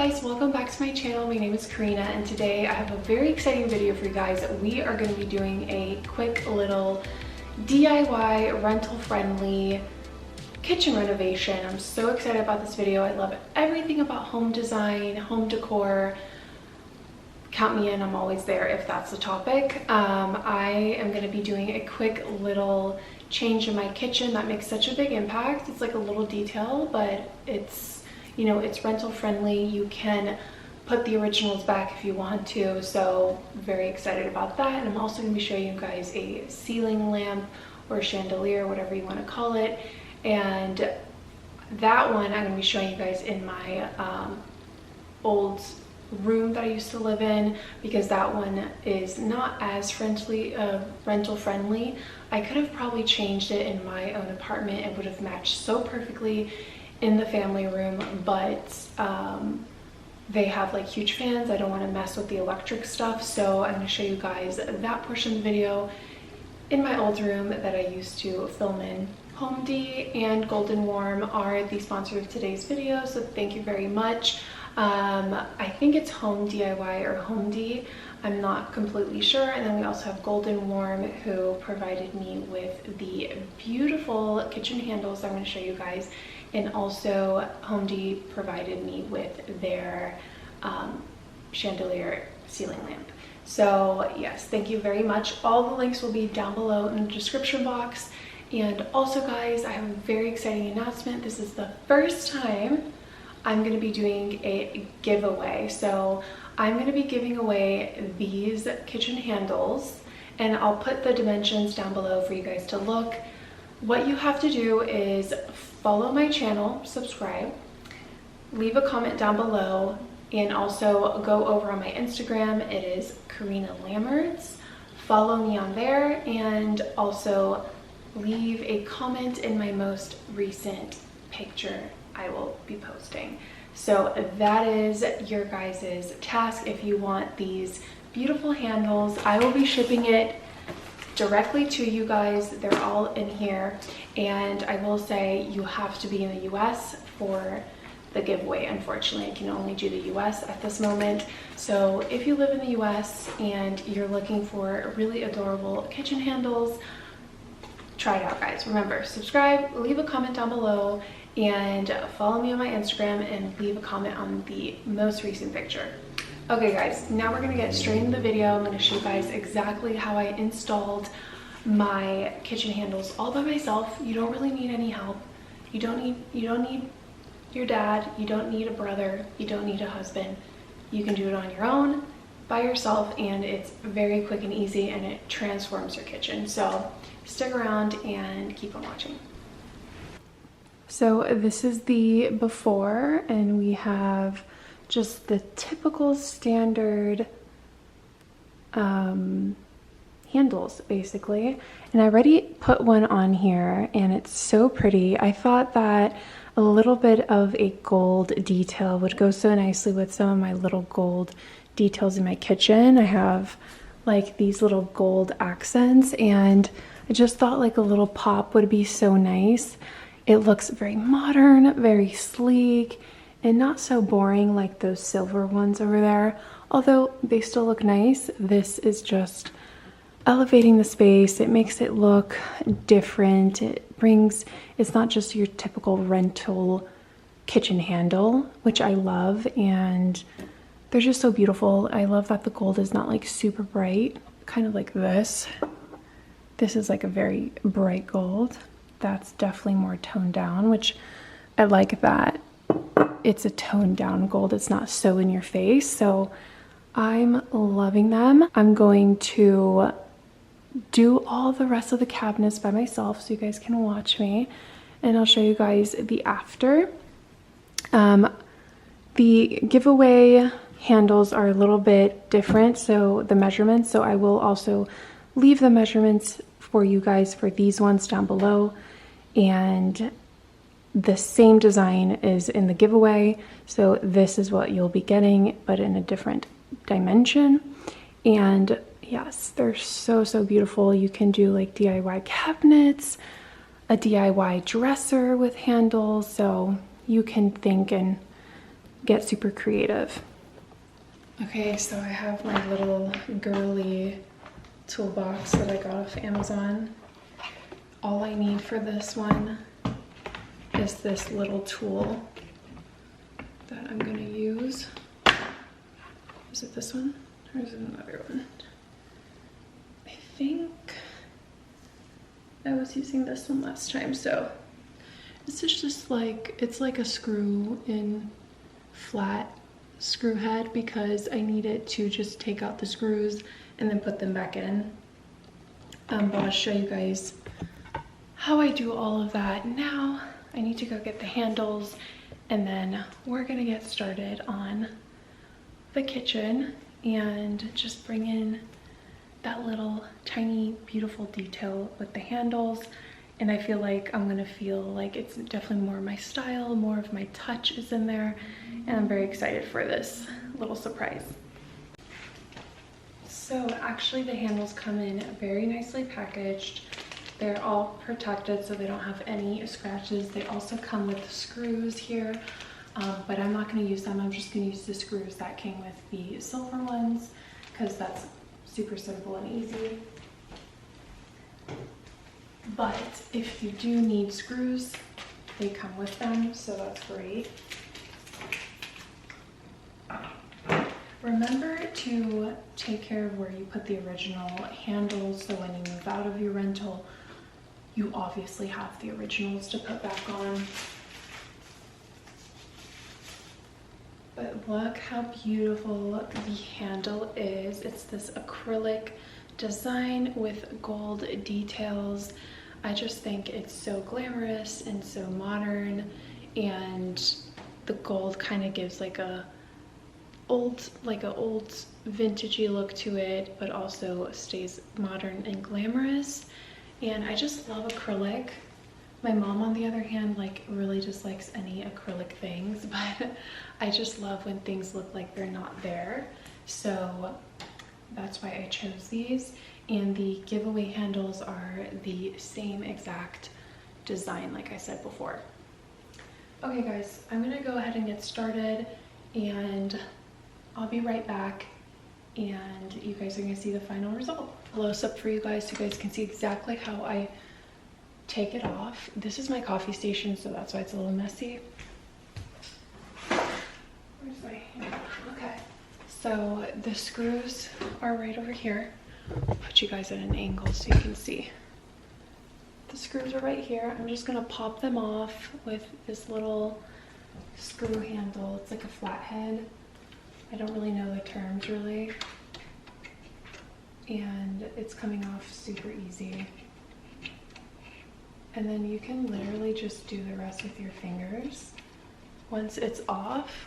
guys, welcome back to my channel. My name is Karina and today I have a very exciting video for you guys. We are going to be doing a quick little DIY rental friendly kitchen renovation. I'm so excited about this video. I love everything about home design, home decor. Count me in, I'm always there if that's the topic. I am going to be doing a quick little change in my kitchen that makes such a big impact. It's like a little detail, but it's, you know, it's rental friendly. You can put the originals back if you want to, so very excited about that. And I'm also going to be showing you guys a ceiling lamp or chandelier, whatever you want to call it, and that one I'm going to be showing you guys in my old room that I used to live in, because that one is not as rental friendly. I could have probably changed it in my own apartment. It would have matched so perfectly in the family room, but they have like huge fans. I don't want to mess with the electric stuff, so I'm going to show you guys that portion of the video in my old room that I used to film in. Home D and Golden Warm are the sponsor of today's video, so thank you very much. I think it's Home DIY or Home D, I'm not completely sure. And then we also have Golden Warm, who provided me with the beautiful kitchen handles I'm going to show you guys, and also Home D provided me with their chandelier ceiling lamp. So yes, thank you very much. All the links will be down below in the description box. And also guys, I have a very exciting announcement. This is the first time I'm going to be doing a giveaway. So I'm going to be giving away these kitchen handles, and I'll put the dimensions down below for you guys to look. What you have to do is follow my channel, subscribe, leave a comment down below, and also go over on my Instagram. It is Karina Lammerts. Follow me on there, and also leave a comment in my most recent picture I will be posting. So that is your guys' task. If you want these beautiful handles, I will be shipping it directly to you guys. They're all in here, and I will say you have to be in the US for the giveaway. Unfortunately, I can only do the US at this moment. So if you live in the US and you're looking for really adorable kitchen handles, try it out guys. Remember, subscribe, leave a comment down below, and follow me on my Instagram and leave a comment on the most recent picture. Okay guys, now we're gonna get straight into the video. I'm gonna show you guys exactly how I installed my kitchen handles all by myself. You don't really need any help. You don't need your dad, you don't need a brother, you don't need a husband. You can do it on your own, by yourself, and it's very quick and easy, and it transforms your kitchen. So stick around and keep on watching. So this is the before, and we have just the typical standard handles basically. And I already put one on here and it's so pretty. I thought that a little bit of a gold detail would go so nicely with some of my little gold details in my kitchen. I have like these little gold accents, and I just thought like a little pop would be so nice. It looks very modern, very sleek, and not so boring like those silver ones over there. Although they still look nice, this is just elevating the space. It makes it look different. It's not just your typical rental kitchen handle, which I love, and they're just so beautiful. I love that the gold is not like super bright, kind of like this. This is like a very bright gold. That's definitely more toned down, which I like that it's a toned down gold. It's not so in your face. So I'm loving them. I'm going to do all the rest of the cabinets by myself so you guys can watch me, and I'll show you guys the after. The giveaway handles are a little bit different, so the measurements, so I will also leave the measurements for you guys for these ones down below, and the same design is in the giveaway, so this is what you'll be getting but in a different dimension. And yes, they're so beautiful. You can do like DIY cabinets, a DIY dresser with handles, so you can think and get super creative. Okay, so I have my little girly toolbox that I got off Amazon. All I need for this one is this little tool that I'm gonna use. Is it this one or is it another one? I think I was using this one last time. So this is just like, it's like a screw in flat screw head because I need it to just take out the screws and then put them back in. But I'll show you guys how I do all of that now. I need to go get the handles and then we're gonna get started on the kitchen and just bring in that little tiny beautiful detail with the handles. And I feel like I'm gonna feel like it's definitely more my style, more of my touch is in there, and I'm very excited for this little surprise. So actually the handles come in very nicely packaged. They're all protected so they don't have any scratches. They also come with screws here, but I'm not going to use them. I'm just going to use the screws that came with the silver ones because that's super simple and easy. But if you do need screws, they come with them, so that's great. Remember to take care of where you put the original handles, so when you move out of your rental, you obviously have the originals to put back on. But look how beautiful the handle is. It's this acrylic design with gold details. I just think it's so glamorous and so modern, and the gold kind of gives like a old vintagey look to it, but also stays modern and glamorous. And I just love acrylic. My mom, on the other hand, like really dislikes any acrylic things, but I just love when things look like they're not there. So that's why I chose these. And the giveaway handles are the same exact design like I said before. Okay guys, I'm gonna go ahead and get started and I'll be right back and you guys are gonna see the final result. Close up for you guys so you guys can see exactly how I take it off. This is my coffee station, so that's why it's a little messy. Where's my hand? Okay, so the screws are right over here. I'll put you guys at an angle so you can see. The screws are right here. I'm just gonna pop them off with this little screw handle. It's like a flathead. I don't really know the terms really. And it's coming off super easy. And then you can literally just do the rest with your fingers. Once it's off,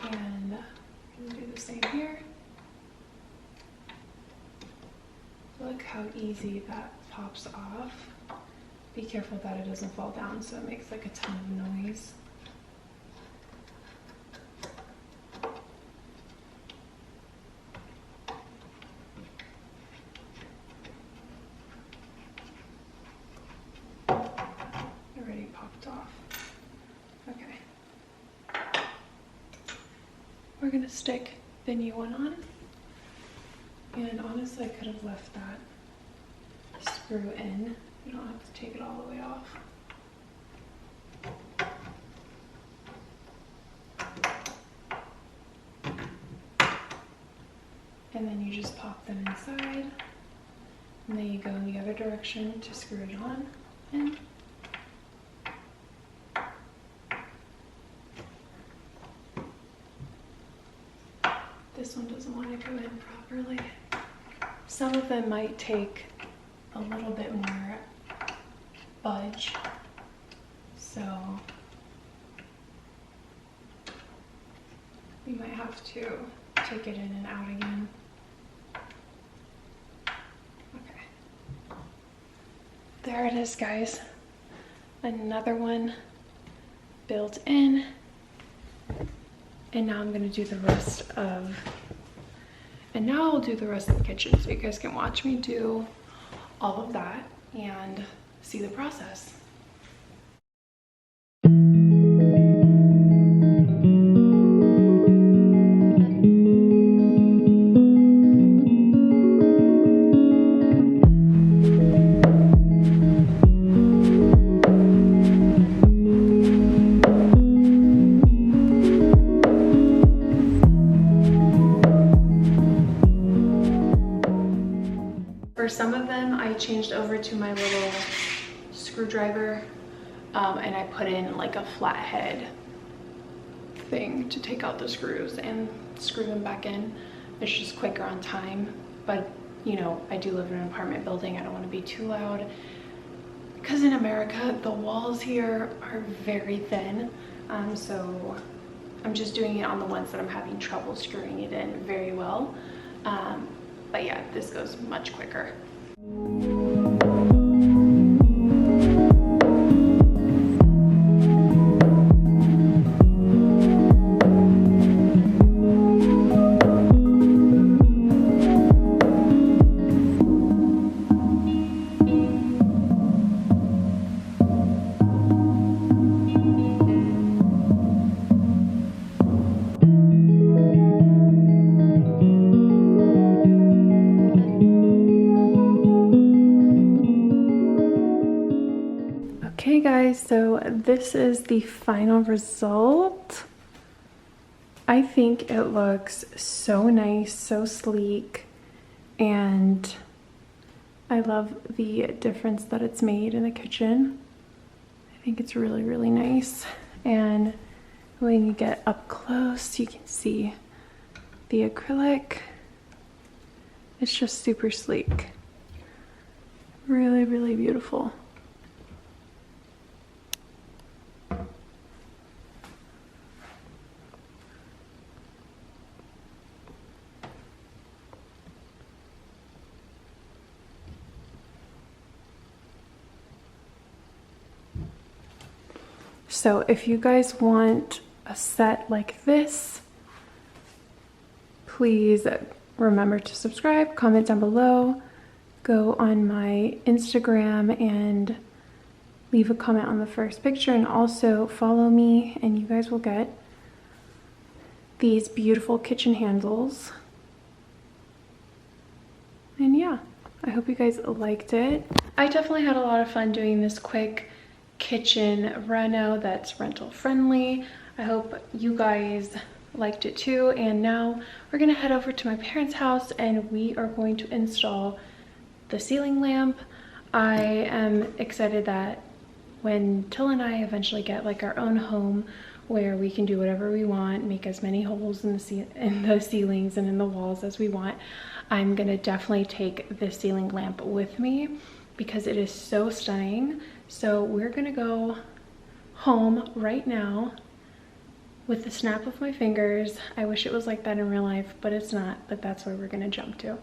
and I'm gonna do the same here. Look how easy that pops off. Be careful that it doesn't fall down so it makes like a ton of noise. Already popped off. Okay. We're gonna stick the new one on. And honestly, I could have left that screw in. You don't have to take it all the way off. And then you just pop them inside. And then you go in the other direction to screw it on in. This one doesn't want to go in properly. Some of them might take a little bit more budge, so we might have to take it in and out again. Okay. There it is, guys. Another one built in. And now I'm gonna do the rest of, now I'll do the rest of the kitchen so you guys can watch me do all of that and see the process. For some of them, I changed over to my little screwdriver and I put in like a flathead thing to take out the screws and screw them back in. It's just quicker on time, but you know, I do live in an apartment building. I don't want to be too loud because in America the walls here are very thin, so I'm just doing it on the ones that I'm having trouble screwing it in very well, but yeah, this goes much quicker. Okay guys, so this is the final result. I think it looks so nice, so sleek, and I love the difference that it's made in the kitchen. I think it's really, really nice. And when you get up close, you can see the acrylic. It's just super sleek. Really, really beautiful. So if you guys want a set like this, please remember to subscribe, comment down below, go on my Instagram and leave a comment on the first picture, and also follow me and you guys will get these beautiful kitchen handles. And yeah, I hope you guys liked it. I definitely had a lot of fun doing this quick kitchen reno that's rental friendly. I hope you guys liked it too. And now we're gonna head over to my parents' house and we are going to install the ceiling lamp. I am excited that when Till and I eventually get like our own home where we can do whatever we want, make as many holes in the ceilings and in the walls as we want, I'm gonna definitely take the ceiling lamp with me because it is so stunning. So we're gonna go home right now with the snap of my fingers. I wish it was like that in real life, but it's not, but that's where we're gonna jump to.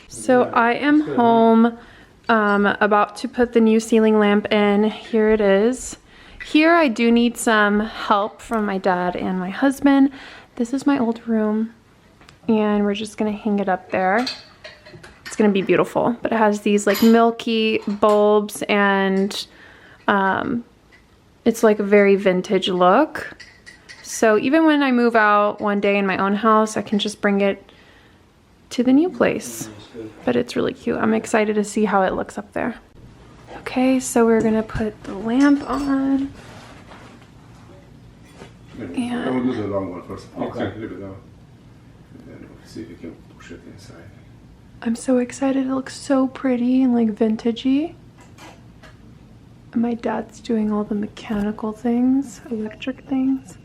So I am home, about to put the new ceiling lamp in. Here it is. Here I do need some help from my dad and my husband. This is my old room and we're just gonna hang it up there. It's gonna be beautiful, but it has these like milky bulbs and it's like a very vintage look. So even when I move out one day in my own house, I can just bring it to the new place. But it's really cute. I'm excited to see how it looks up there. Okay, so we're gonna put the lamp on. And I will do the long one first. Okay. Leave it down. And then we'll see if you can push it inside. I'm so excited. It looks so pretty and like vintagey. And my dad's doing all the mechanical things, electric things.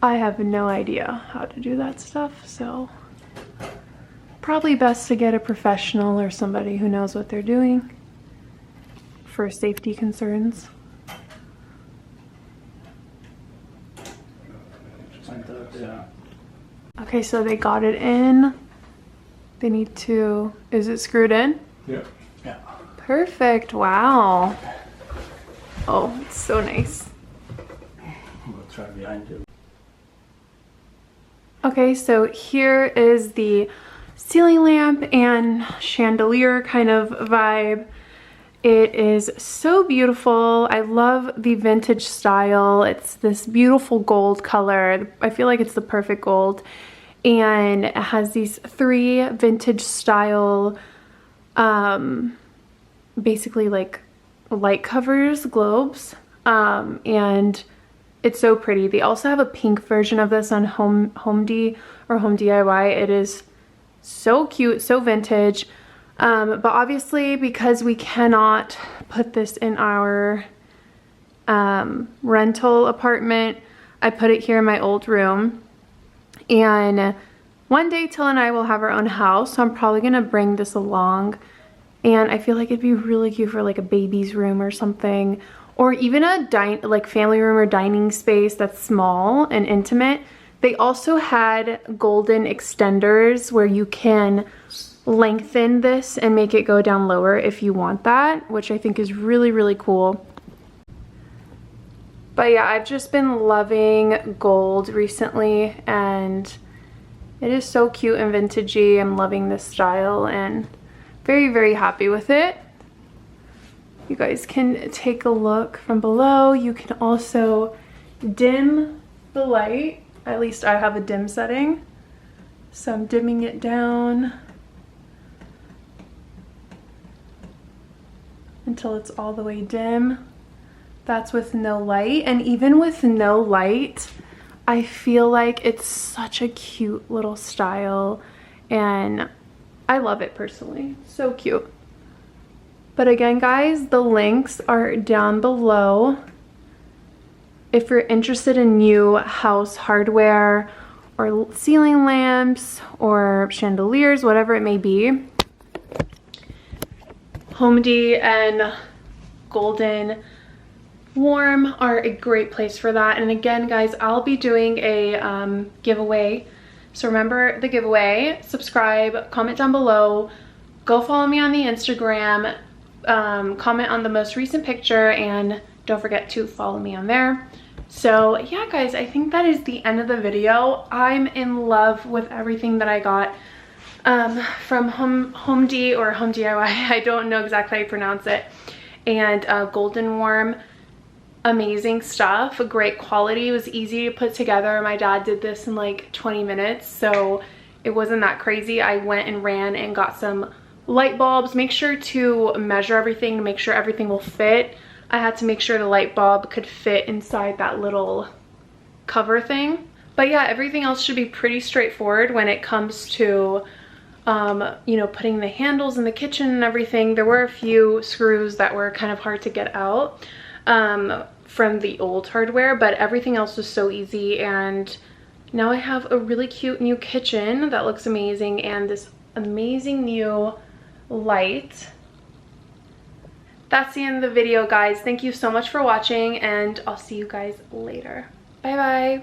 I have no idea how to do that stuff, so probably best to get a professional or somebody who knows what they're doing for safety concerns. Okay, so they got it in. They need to, is it screwed in? Yeah. Yeah. Perfect, wow. Oh, it's so nice. We'll try behind you. Okay, so here is the ceiling lamp and chandelier kind of vibe. It is so beautiful. I love the vintage style. It's this beautiful gold color. I feel like it's the perfect gold. And it has these 3 vintage style, basically like light covers, globes. And it's so pretty. They also have a pink version of this on Home DIY. It is so cute, so vintage. But obviously, because we cannot put this in our rental apartment, I put it here in my old room. And one day Till and I will have our own house, so I'm probably gonna bring this along. And I feel like it'd be really cute for like a baby's room or something, or even a like family room or dining space that's small and intimate. They also had golden extenders where you can lengthen this and make it go down lower if you want that, which I think is really, really cool. But yeah, I've just been loving gold recently, and it is so cute and vintagey. I'm loving this style and very, very happy with it. You guys can take a look from below. You can also dim the light. At least I have a dim setting. So I'm dimming it down until it's all the way dim. That's with no light. And even with no light, I feel like it's such a cute little style, and I love it personally. So cute. But again, guys, the links are down below. If you're interested in new house hardware or ceiling lamps or chandeliers, whatever it may be, Homedy and Golden Warm are a great place for that. And again, guys, I'll be doing a giveaway. So remember the giveaway, subscribe, comment down below, go follow me on the Instagram, comment on the most recent picture, and don't forget to follow me on there. So yeah, guys, I think that is the end of the video. I'm in love with everything that I got from Homedy or Home DIY. I don't know exactly how you pronounce it. And Golden Warm, amazing stuff, great quality. It was easy to put together. My dad did this in like 20 minutes, so it wasn't that crazy. I went and ran and got some light bulbs. Make sure to measure everything to make sure everything will fit. I had to make sure the light bulb could fit inside that little cover thing. But yeah, everything else should be pretty straightforward when it comes to you know, putting the handles in the kitchen and everything. There were a few screws that were kind of hard to get out from the old hardware, but everything else was so easy. And now I have a really cute new kitchen that looks amazing, and this amazing new light. That's the end of the video, guys. Thank you so much for watching, and I'll see you guys later. Bye bye.